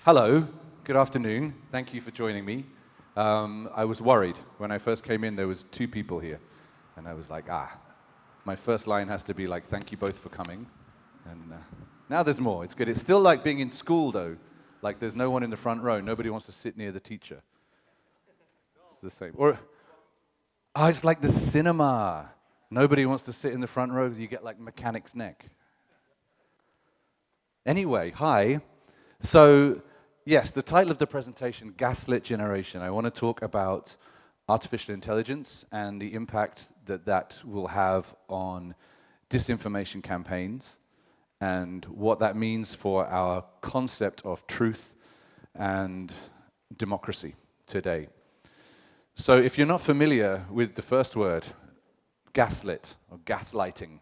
Hello, good afternoon. Thank you for joining me. I was worried. When I first came in, there was 2 people here. And I was like, my first line has to be like, thank you both for coming. And now there's more. It's good. It's still like being in school, though. Like there's no one in the front row. Nobody wants to sit near the teacher. It's the same. Or, it's like the cinema. Nobody wants to sit in the front row. You get like mechanic's neck. Anyway, hi. So, yes, the title of the presentation, Gaslit Generation. I want to talk about artificial intelligence and the impact that that will have on disinformation campaigns and what that means for our concept of truth and democracy today. So if you're not familiar with the first word, gaslit or gaslighting,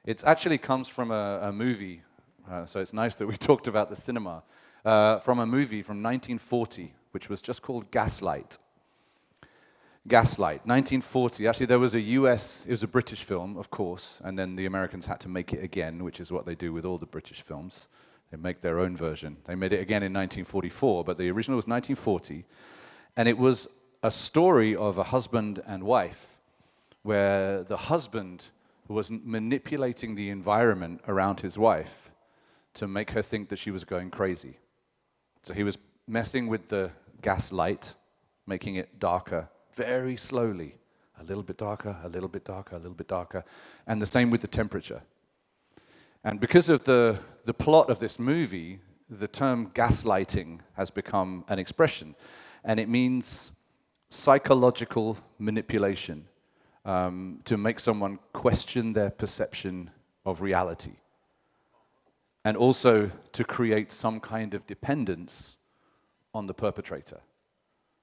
it actually comes from a movie. So it's nice that we talked about the cinema, from a movie from 1940, which was just called Gaslight. Gaslight, 1940. Actually, there was it was a British film, of course, and then the Americans had to make it again, which is what they do with all the British films. They make their own version. They made it again in 1944, but the original was 1940, and it was a story of a husband and wife, where the husband was manipulating the environment around his wife to make her think that she was going crazy. So he was messing with the gas light, making it darker very slowly, a little bit darker, a little bit darker, a little bit darker, and the same with the temperature. And because of the plot of this movie, the term gaslighting has become an expression, and it means psychological manipulation to make someone question their perception of reality, and also to create some kind of dependence on the perpetrator.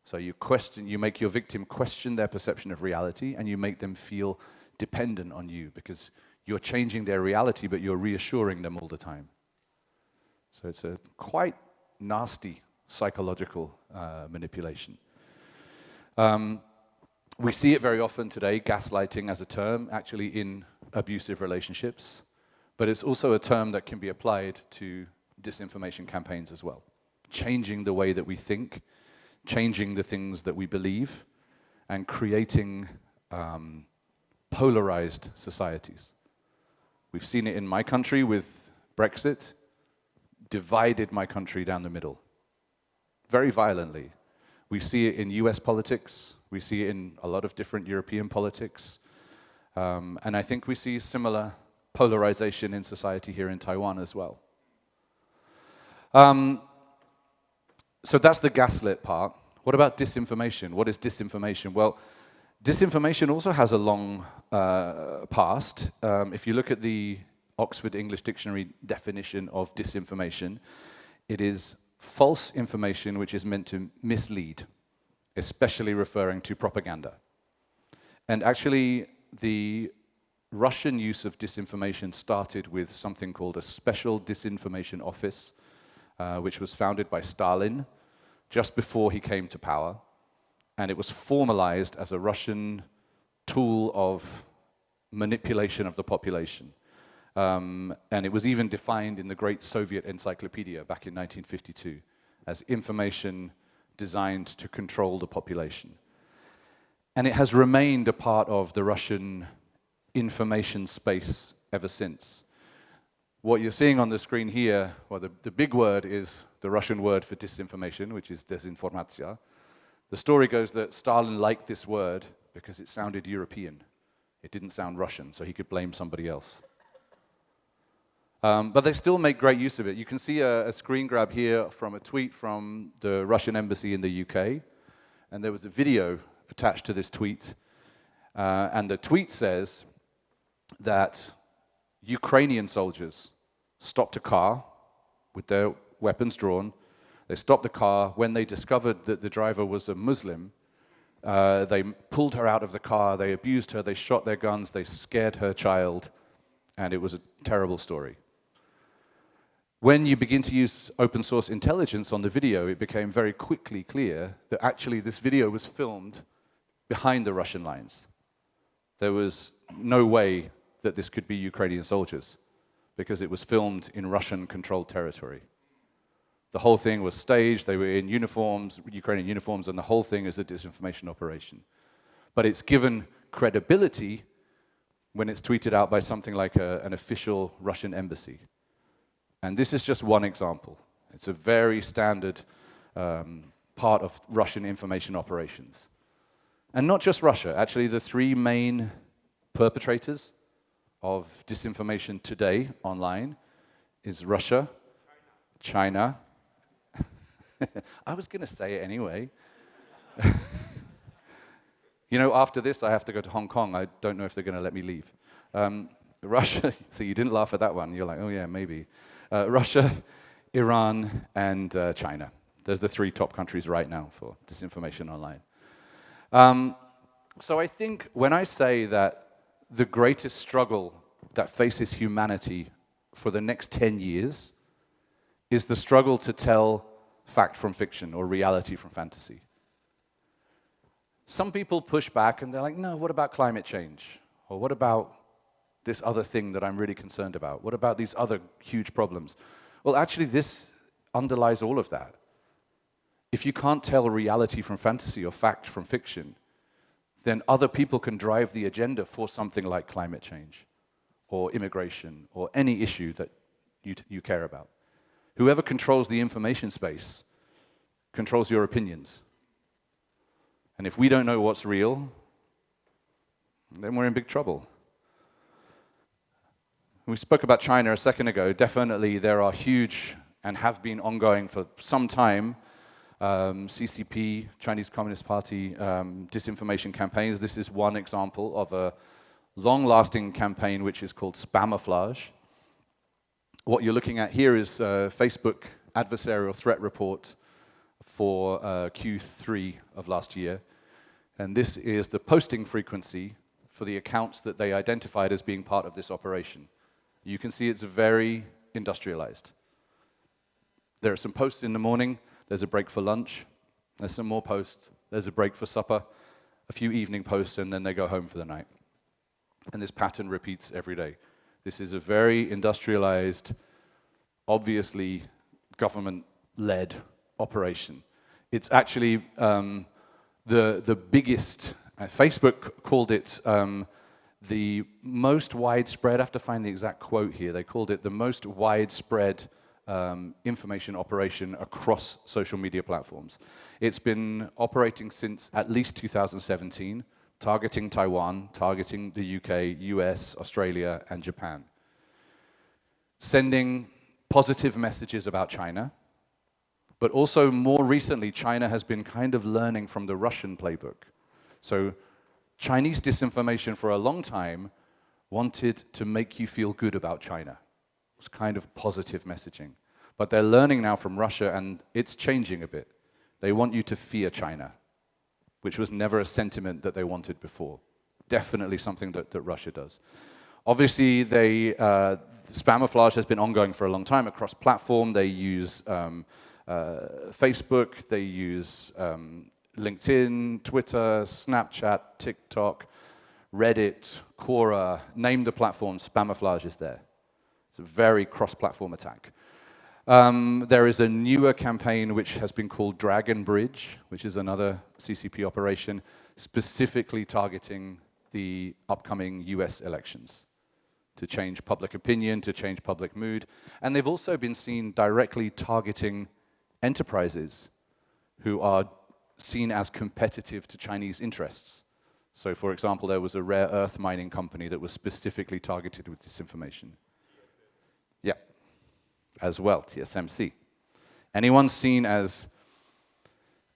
So you make your victim question their perception of reality, and you make them feel dependent on you because you're changing their reality, but you're reassuring them all the time. So it's a quite nasty psychological manipulation. We see it very often today, gaslighting as a term, actually in abusive relationships. But it's also a term that can be applied to disinformation campaigns as well. Changing the way that we think, changing the things that we believe, and creating polarized societies. We've seen it in my country with Brexit, divided my country down the middle, very violently. We see it in US politics, we see it in a lot of different European politics, and I think we see similar polarization in society here in Taiwan as well. So that's the gaslit part. What about disinformation? What is disinformation? Well, disinformation also has a long past. If you look at the Oxford English Dictionary definition of disinformation, it is false information which is meant to mislead, especially referring to propaganda. And actually, the Russian use of disinformation started with something called a Special Disinformation Office, which was founded by Stalin just before he came to power. And it was formalized as a Russian tool of manipulation of the population. And it was even defined in the Great Soviet Encyclopedia back in 1952 as information designed to control the population. And it has remained a part of the Russian information space ever since. What you're seeing on the screen here, well, the big word is the Russian word for disinformation, which is Disinformation. The story goes that Stalin liked this word because it sounded European. It didn't sound Russian, so he could blame somebody else. But they still make great use of it. You can see a screen grab here from a tweet from the Russian embassy in the UK, and there was a video attached to this tweet, and the tweet says that Ukrainian soldiers stopped a car with their weapons drawn. They stopped the car. When they discovered that the driver was a Muslim, they pulled her out of the car, they abused her, they shot their guns, they scared her child, and it was a terrible story. When you begin to use open source intelligence on the video, it became very quickly clear that actually this video was filmed behind the Russian lines. There was no way that this could be Ukrainian soldiers because it was filmed in Russian-controlled territory. The whole thing was staged, they were in uniforms, Ukrainian uniforms, and the whole thing is a disinformation operation. But it's given credibility when it's tweeted out by something like an official Russian embassy. And this is just one example. It's a very standard part of Russian information operations. And not just Russia, actually the three main perpetrators of disinformation today online is Russia, China. I was going to say it anyway. You know, after this, I have to go to Hong Kong. I don't know if they're going to let me leave. Russia, so you didn't laugh at that one. You're like, oh yeah, maybe. Russia, Iran, and China. There's the three top countries right now for disinformation online. So I think when I say that the greatest struggle that faces humanity for the next 10 years is the struggle to tell fact from fiction or reality from fantasy. Some people push back and they're like, no, what about climate change? Or what about this other thing that I'm really concerned about? What about these other huge problems? Well, actually, this underlies all of that. If you can't tell reality from fantasy or fact from fiction, then other people can drive the agenda for something like climate change or immigration or any issue that you care about. Whoever controls the information space controls your opinions. And if we don't know what's real, then we're in big trouble. We spoke about China a second ago. Definitely there are huge and have been ongoing for some time CCP, Chinese Communist Party, disinformation campaigns. This is one example of a long-lasting campaign which is called spamouflage. What you're looking at here is Facebook adversarial threat report for Q3 of last year. And this is the posting frequency for the accounts that they identified as being part of this operation. You can see it's very industrialized. There are some posts in the morning, there's a break for lunch, there's some more posts, there's a break for supper, a few evening posts, and then they go home for the night. And this pattern repeats every day. This is a very industrialized, obviously government-led operation. It's actually the biggest, Facebook called it the most widespread, I have to find the exact quote here, they called it the most widespread information operation across social media platforms. It's been operating since at least 2017, targeting Taiwan, targeting the UK, US, Australia, and Japan. Sending positive messages about China, but also more recently, China has been kind of learning from the Russian playbook. So Chinese disinformation for a long time wanted to make you feel good about China. It was kind of positive messaging. But they're learning now from Russia, and it's changing a bit. They want you to fear China, which was never a sentiment that they wanted before. Definitely something that Russia does. Obviously, spamouflage has been ongoing for a long time across platform. They use Facebook, they use LinkedIn, Twitter, Snapchat, TikTok, Reddit, Quora, name the platform, spamouflage is there. It's a very cross-platform attack. There is a newer campaign which has been called Dragon Bridge, which is another CCP operation, specifically targeting the upcoming US elections to change public opinion, to change public mood. And they've also been seen directly targeting enterprises who are seen as competitive to Chinese interests. So, for example, there was a rare earth mining company that was specifically targeted with disinformation. Yeah, as well, TSMC. Anyone seen as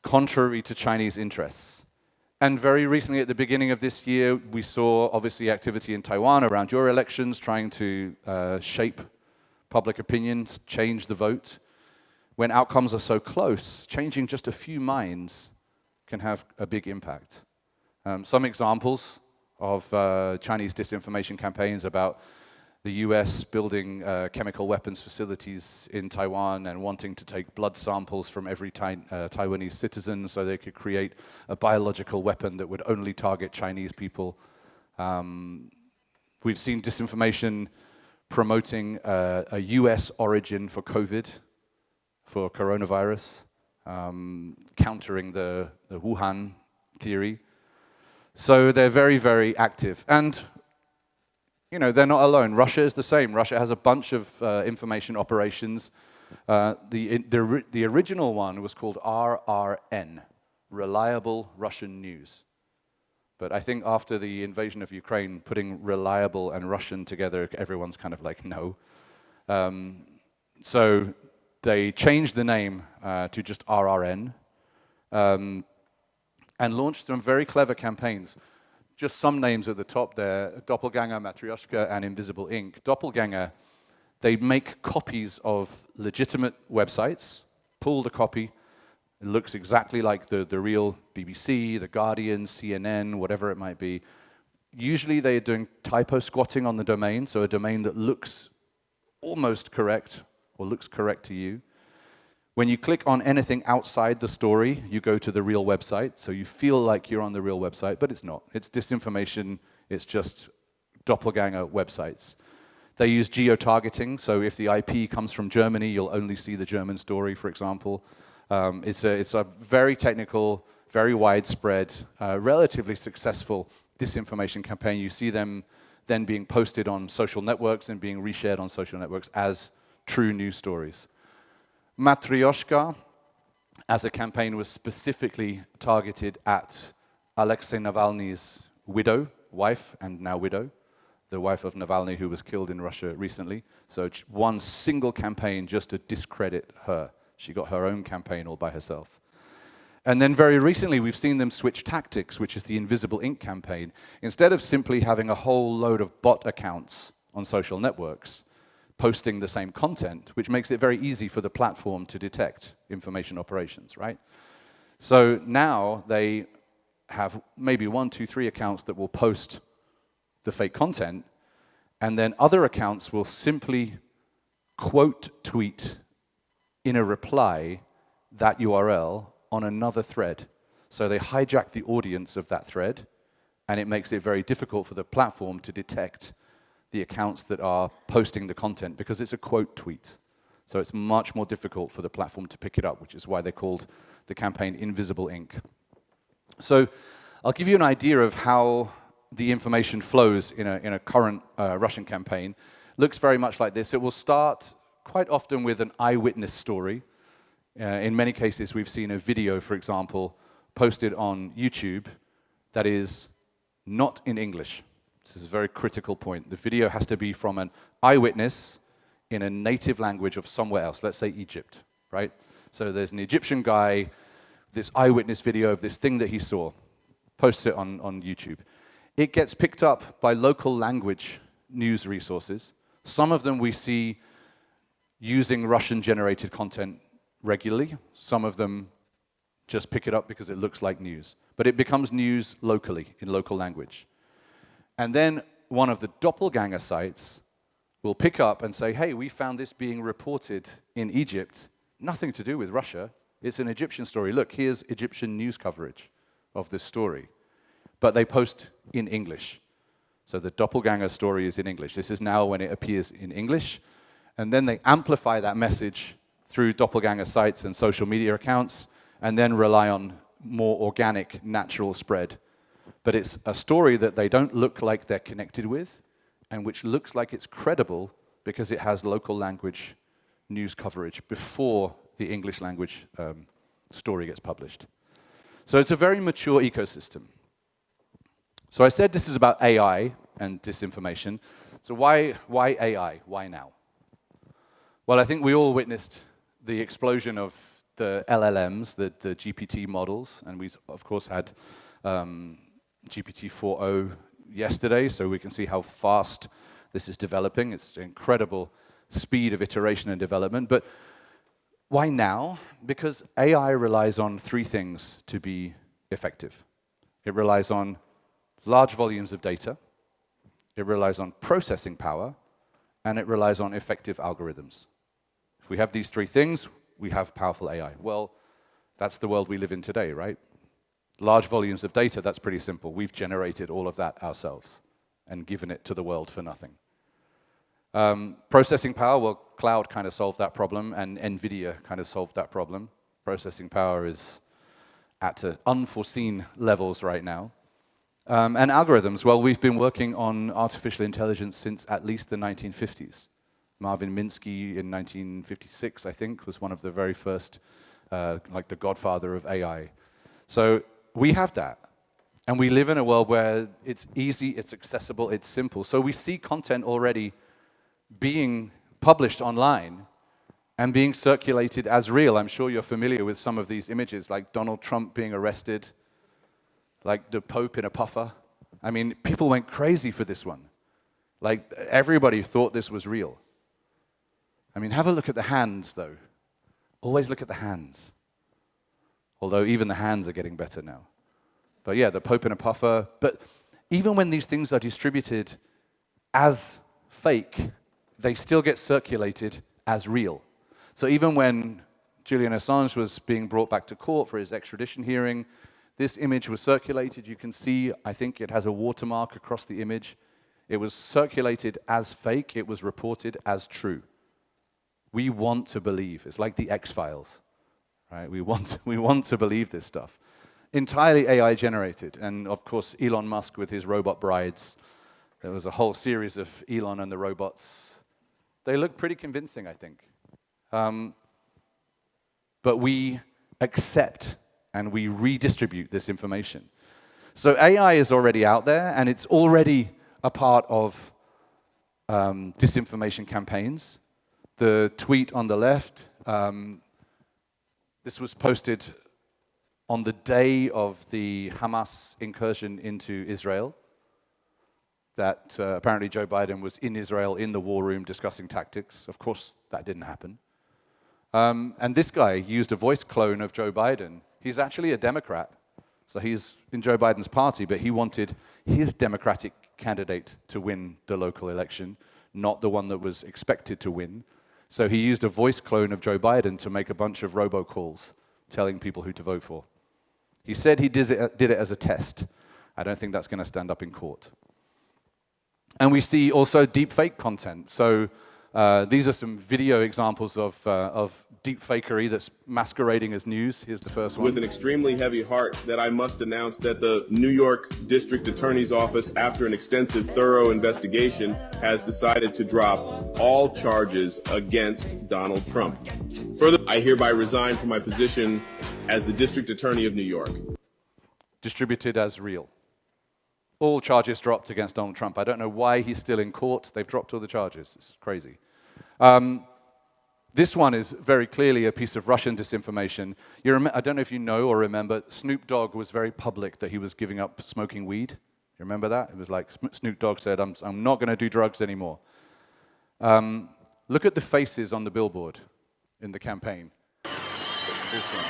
contrary to Chinese interests. And very recently, at the beginning of this year, we saw, obviously, activity in Taiwan around your elections, trying to shape public opinion, change the vote. When outcomes are so close, changing just a few minds can have a big impact. Some examples of Chinese disinformation campaigns about the US building chemical weapons facilities in Taiwan and wanting to take blood samples from every Taiwanese citizen so they could create a biological weapon that would only target Chinese people. We've seen disinformation promoting a US origin for COVID, for coronavirus, countering the Wuhan theory. So they're very, very active. And they're not alone. Russia is the same. Russia has a bunch of information operations. The original one was called RRN, Reliable Russian News. But I think after the invasion of Ukraine, putting reliable and Russian together, everyone's kind of like, no. So they changed the name to just RRN and launched some very clever campaigns. Just some names at the top there: Doppelganger, Matryoshka, and Invisible Ink. Doppelganger, they make copies of legitimate websites, pull the copy. It looks exactly like the real BBC, The Guardian, CNN, whatever it might be. Usually they're doing typo squatting on the domain, so a domain that looks almost correct or looks correct to you. When you click on anything outside the story, you go to the real website, so you feel like you're on the real website, but it's not. It's disinformation, it's just doppelganger websites. They use geo-targeting, so if the IP comes from Germany, you'll only see the German story, for example. It's a very technical, very widespread, relatively successful disinformation campaign. You see them then being posted on social networks and being reshared on social networks as true news stories. Matryoshka, as a campaign, was specifically targeted at Alexei Navalny's wife, and now widow, the wife of Navalny who was killed in Russia recently. So one single campaign just to discredit her. She got her own campaign all by herself. And then very recently, we've seen them switch tactics, which is the Invisible Ink campaign. Instead of simply having a whole load of bot accounts on social networks posting the same content, which makes it very easy for the platform to detect information operations, right? So now they have maybe 1, 2, 3 accounts that will post the fake content, and then other accounts will simply quote tweet in a reply that URL on another thread. So they hijack the audience of that thread, and it makes it very difficult for the platform to detect the accounts that are posting the content because it's a quote tweet. So it's much more difficult for the platform to pick it up, which is why they called the campaign Invisible Ink. So I'll give you an idea of how the information flows in a current Russian campaign. Looks very much like this. It will start quite often with an eyewitness story. In many cases, we've seen a video, for example, posted on YouTube that is not in English. This is a very critical point. The video has to be from an eyewitness in a native language of somewhere else, let's say Egypt, right? So there's an Egyptian guy, this eyewitness video of this thing that he saw, posts it on YouTube. It gets picked up by local language news resources. Some of them we see using Russian-generated content regularly. Some of them just pick it up because it looks like news. But it becomes news locally, in local language. And then one of the doppelganger sites will pick up and say, hey, we found this being reported in Egypt. Nothing to do with Russia. It's an Egyptian story. Look, here's Egyptian news coverage of this story. But they post in English. So the doppelganger story is in English. This is now when it appears in English. And then they amplify that message through doppelganger sites and social media accounts, and then rely on more organic, natural spread. But it's a story that they don't look like they're connected with, and which looks like it's credible because it has local language news coverage before the English language story gets published. So it's a very mature ecosystem. So I said this is about AI and disinformation. So why AI? Why now? Well, I think we all witnessed the explosion of the LLMs, the GPT models, and we, of course, had GPT 4.0 yesterday, so we can see how fast this is developing. It's an incredible speed of iteration and development. But why now? Because AI relies on 3 things to be effective. It relies on large volumes of data, it relies on processing power, and it relies on effective algorithms. If we have these 3 things, we have powerful AI. Well, that's the world we live in today, right? Large volumes of data, that's pretty simple. We've generated all of that ourselves and given it to the world for nothing. Processing power, well, cloud kind of solved that problem, and NVIDIA kind of solved that problem. Processing power is at unforeseen levels right now. And algorithms, well, we've been working on artificial intelligence since at least the 1950s. Marvin Minsky in 1956, I think, was one of the very first, like the godfather of AI. So we have that. And we live in a world where it's easy, it's accessible, it's simple. So we see content already being published online and being circulated as real. I'm sure you're familiar with some of these images, like Donald Trump being arrested, like the Pope in a puffer. I mean, people went crazy for this one. Like, everybody thought this was real. I mean, have a look at the hands, though. Always look at the hands. Although even the hands are getting better now. But yeah, the Pope in a puffer. But even when these things are distributed as fake, they still get circulated as real. So even when Julian Assange was being brought back to court for his extradition hearing, this image was circulated. You can see, I think it has a watermark across the image. It was circulated as fake. It was reported as true. We want to believe. It's like the X-Files, right? We want to believe this stuff. Entirely AI generated. And of course, Elon Musk with his robot brides. There was a whole series of Elon and the robots. They look pretty convincing, I think. But we accept and we redistribute this information. So AI is already out there, and it's already a part of disinformation campaigns. The tweet on the left, this was posted on the day of the Hamas incursion into Israel, that apparently Joe Biden was in Israel in the war room discussing tactics. Of course, that didn't happen. And this guy used a voice clone of Joe Biden. He's actually a Democrat, so he's in Joe Biden's party, but he wanted his Democratic candidate to win the local election, not the one that was expected to win. So he used a voice clone of Joe Biden to make a bunch of robocalls telling people who to vote for. He said he did it as a test. I don't think that's going to stand up in court. And we see also deep fake content. So these are some video examples of deep fakery that's masquerading as news. Here's the first one. With an extremely heavy heart that I must announce that the New York District Attorney's Office, after an extensive, thorough investigation, has decided to drop all charges against Donald Trump. Further, I hereby resign from my position as the District Attorney of New York. Distributed as real. All charges dropped against Donald Trump. I don't know why he's still in court. They've dropped all the charges. It's crazy. This one is very clearly a piece of Russian disinformation. I don't know if you know or remember, Snoop Dogg was very public that he was giving up smoking weed. You remember that? It was like Snoop Dogg said, I'm not going to do drugs anymore. Look at the faces on the billboard in the campaign. This one.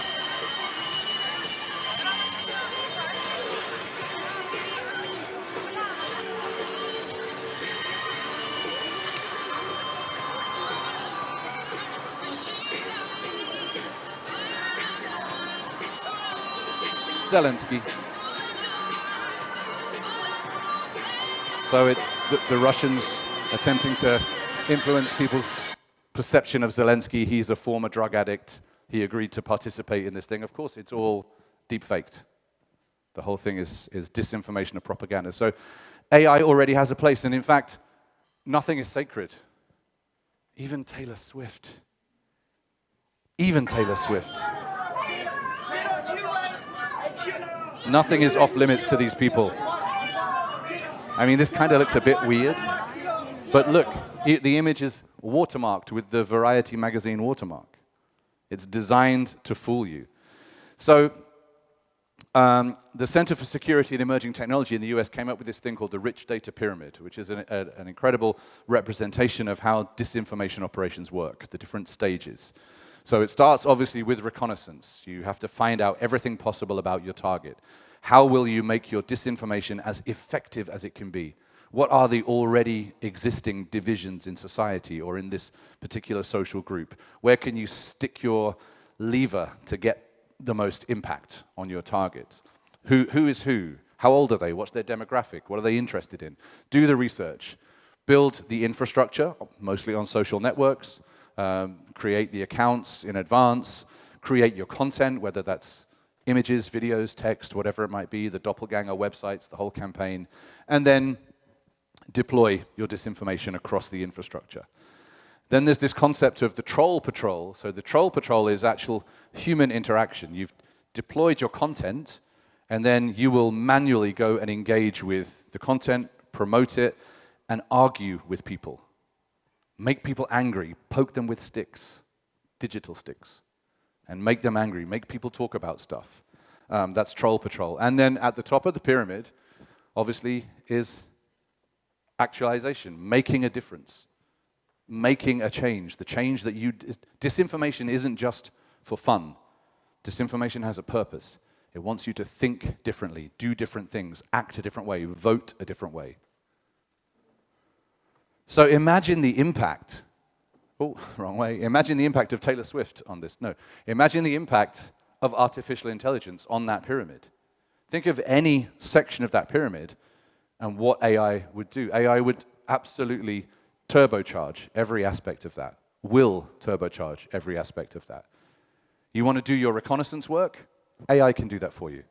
Zelensky. So it's the Russians attempting to influence people's perception of Zelensky. He's a former drug addict. He agreed to participate in this thing. Of course, it's all deep-faked. The whole thing is disinformation and propaganda. So AI already has a place. And in fact, nothing is sacred. Even Taylor Swift. Even Taylor Swift. Nothing is off limits to these people. I mean, this kind of looks a bit weird. But look, the image is watermarked with the Variety magazine watermark. It's designed to fool you. So the Center for Security and Emerging Technology in the US came up with this thing called the Rich Data Pyramid, which is an incredible representation of how disinformation operations work, the different stages. So it starts obviously with reconnaissance. You have to find out everything possible about your target. How will you make your disinformation as effective as it can be? What are the already existing divisions in society or in this particular social group? Where can you stick your lever to get the most impact on your target? Who is who? How old are they? What's their demographic? What are they interested in? Do the research. build the infrastructure, mostly on social networks, create the accounts in advance, create your content, whether that's images, videos, text, whatever it might be, the doppelganger websites, the whole campaign, and then deploy your disinformation across the infrastructure. Then there's this concept of the troll patrol. So the troll patrol is actual human interaction. You've deployed your content, and then you will manually go and engage with the content, promote it, and argue with people. Make people angry, poke them with sticks, digital sticks, and make them angry, make people talk about stuff. That's troll patrol. And then at the top of the pyramid, obviously, is actualization, making a difference, making a change. The change that disinformation isn't just for fun. Disinformation has a purpose. It wants you to think differently, do different things, act a different way, vote a different way. So imagine the impact. Oh, wrong way. Imagine the impact of Taylor Swift on this. No. Imagine the impact of artificial intelligence on that pyramid. Think of any section of that pyramid and what AI would do. AI would absolutely turbocharge every aspect of that, will turbocharge every aspect of that. You want to do your reconnaissance work? AI can do that for you.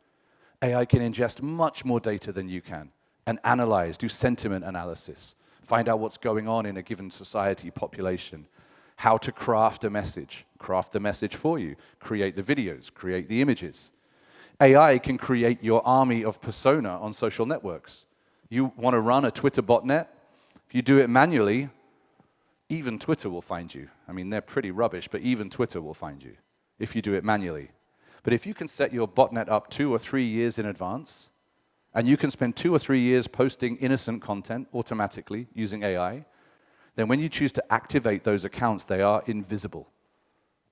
AI can ingest much more data than you can and analyze, do sentiment analysis, find out what's going on in a given society, population, how to craft the message for you, create the videos, create the images. AI can create your army of persona on social networks. You want to run a Twitter botnet? If you do it manually, even Twitter will find you. I mean, they're pretty rubbish, but even Twitter will find you if you do it manually. But if you can set your botnet up 2 or 3 years in advance, and you can spend 2 or 3 years posting innocent content automatically using AI, then when you choose to activate those accounts, they are invisible.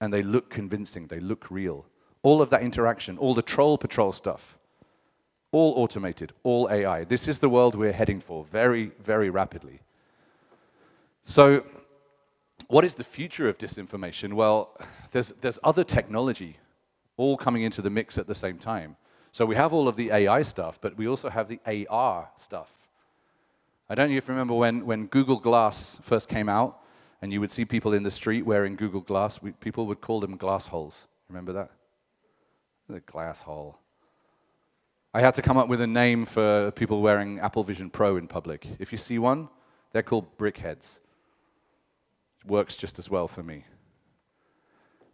And they look convincing, they look real. All of that interaction, all the troll patrol stuff, all automated, all AI. This is the world we're heading for very, very rapidly. So what is the future of disinformation? Well, there's other technology all coming into the mix at the same time. So we have all of the AI stuff, but we also have the AR stuff. I don't know if you remember when Google Glass first came out, and you would see people in the street wearing Google Glass, people would call them glass holes. Remember that? The glass hole. I had to come up with a name for people wearing Apple Vision Pro in public. If you see one, they're called brickheads. It works just as well for me.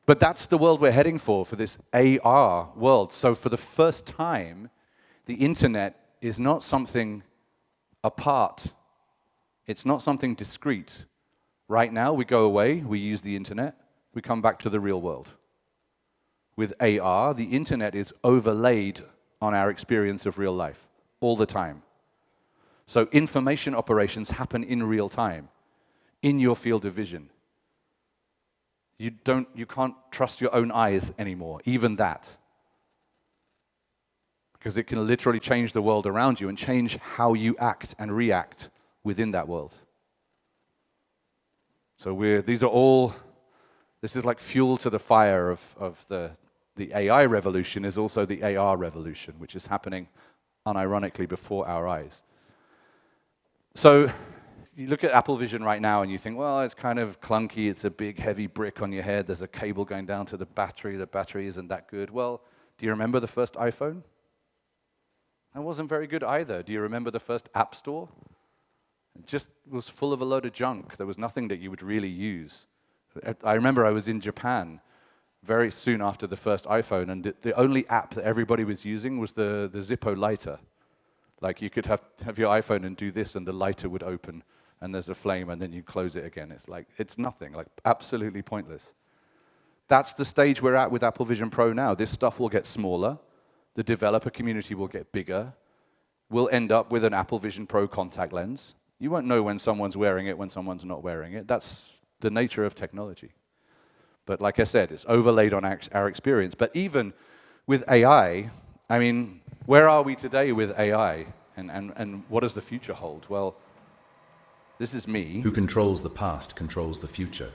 But that's the world we're heading for this AR world. So for the first time, the internet is not something apart. It's not something discrete. Right now, we go away, we use the internet, we come back to the real world. With AR, the internet is overlaid on our experience of real life all the time. So information operations happen in real time, in your field of vision. You can't trust your own eyes anymore, even that. Because it can literally change the world around you and change how you act and react within that world. So this is like fuel to the fire of the AI revolution is also the AR revolution, which is happening unironically before our eyes. So you look at Apple Vision right now and you think, well, it's kind of clunky, it's a big heavy brick on your head, there's a cable going down to the battery isn't that good. Well, do you remember the first iPhone? That wasn't very good either. Do you remember the first App Store? It just was full of a load of junk. There was nothing that you would really use. I remember I was in Japan very soon after the first iPhone, and the only app that everybody was using was the Zippo lighter. Like you could have your iPhone and do this, and the lighter would open, and there's a flame, and then you close it again. It's nothing, like absolutely pointless. That's the stage we're at with Apple Vision Pro now. This stuff will get smaller. The developer community will get bigger. We'll end up with an Apple Vision Pro contact lens. You won't know when someone's wearing it, when someone's not wearing it. That's the nature of technology. But like I said, it's overlaid on our experience. But even with AI, I mean, where are we today with AI? And what does the future hold? Well, this is me. Who controls the past controls the future.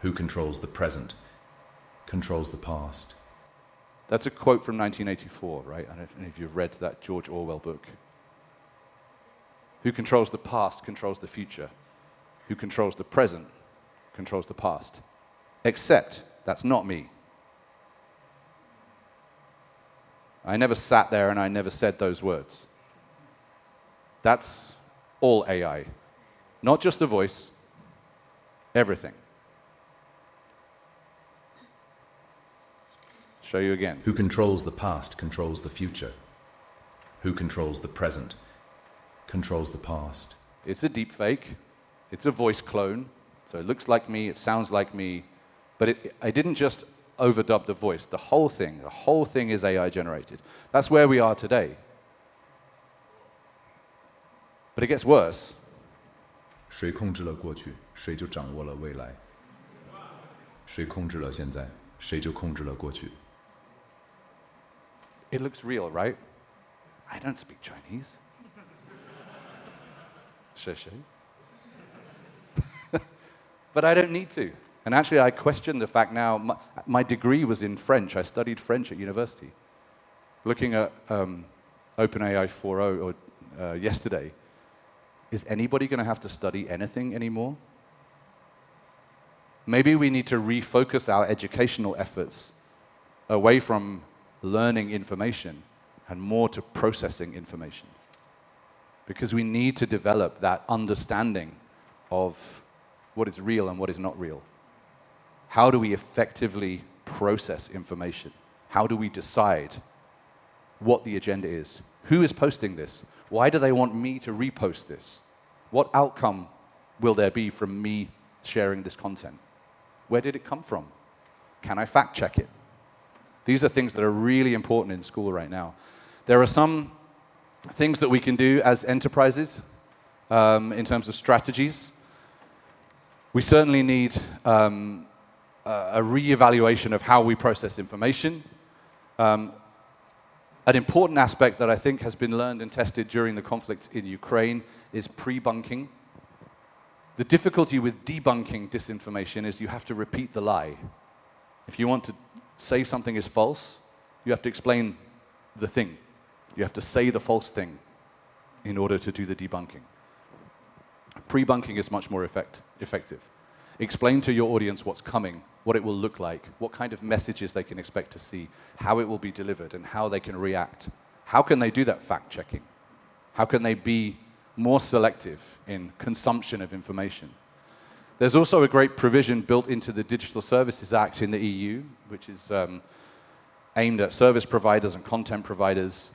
Who controls the present controls the past. That's a quote from 1984, right? I don't know if you've read that George Orwell book. Who controls the past controls the future. Who controls the present controls the past. Except that's not me. I never sat there and I never said those words. That's all AI. Not just the voice, everything. Show you again. Who controls the past controls the future. Who controls the present controls the past. It's a deep fake. It's a voice clone. So it looks like me, it sounds like me. But I didn't just overdub the voice. The whole thing is AI generated. That's where we are today. But it gets worse. 谁控制了过去，谁就掌握了未来。谁控制了现在，谁就控制了过去。 It looks real, right? I don't speak Chinese. 谢谢. But I don't need to. And actually, I question the fact now, my degree was in French. I studied French at university. Looking at OpenAI 4.0 yesterday, is anybody going to have to study anything anymore? Maybe we need to refocus our educational efforts away from learning information and more to processing information. Because we need to develop that understanding of what is real and what is not real. How do we effectively process information? How do we decide what the agenda is? Who is posting this? Why do they want me to repost this? What outcome will there be from me sharing this content? Where did it come from? Can I fact check it? These are things that are really important in school right now. There are some things that we can do as enterprises in terms of strategies. We certainly need a re-evaluation of how we process information. An important aspect that I think has been learned and tested during the conflict in Ukraine is pre-bunking. The difficulty with debunking disinformation is you have to repeat the lie. If you want to say something is false, you have to explain the thing. You have to say the false thing in order to do the debunking. Pre-bunking is much more effective. Explain to your audience what's coming, what it will look like, what kind of messages they can expect to see, how it will be delivered, and how they can react. How can they do that fact-checking? How can they be more selective in consumption of information? There's also a great provision built into the Digital Services Act in the EU, which is aimed at service providers and content providers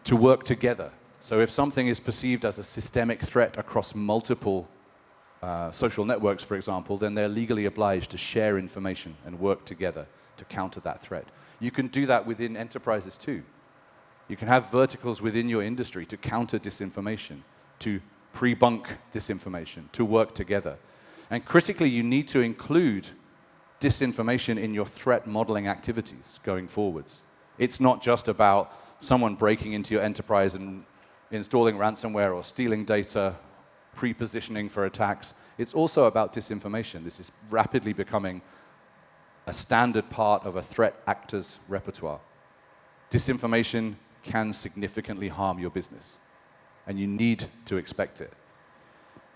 to work together. So if something is perceived as a systemic threat across multiple social networks, for example, then they're legally obliged to share information and work together to counter that threat. You can do that within enterprises too. You can have verticals within your industry to counter disinformation, to pre-bunk disinformation, to work together. And critically, you need to include disinformation in your threat modeling activities going forwards. It's not just about someone breaking into your enterprise and installing ransomware or stealing data, pre-positioning for attacks. It's also about disinformation. This is rapidly becoming a standard part of a threat actor's repertoire. Disinformation can significantly harm your business, and you need to expect it.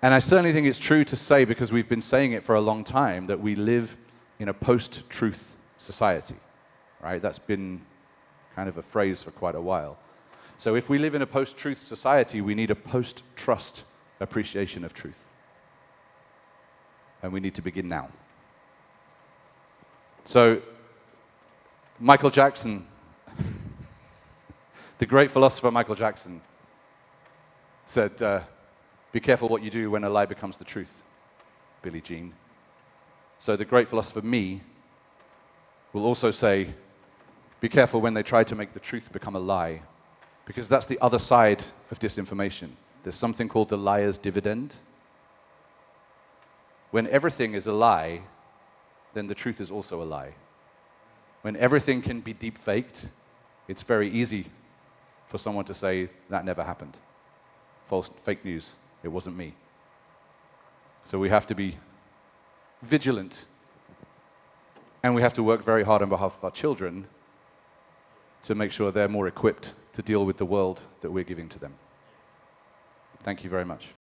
And I certainly think it's true to say, because we've been saying it for a long time, that we live in a post-truth society, right? That's been kind of a phrase for quite a while. So if we live in a post-truth society, we need a post-trust appreciation of truth. And we need to begin now. So, Michael Jackson, the great philosopher Michael Jackson, said, be careful what you do when a lie becomes the truth, Billie Jean. So the great philosopher me will also say, be careful when they try to make the truth become a lie, because that's the other side of disinformation. There's something called the liar's dividend. When everything is a lie, then the truth is also a lie. When everything can be deep-faked, it's very easy for someone to say, that never happened. False, fake news, it wasn't me. So we have to be vigilant, and we have to work very hard on behalf of our children to make sure they're more equipped to deal with the world that we're giving to them. Thank you very much.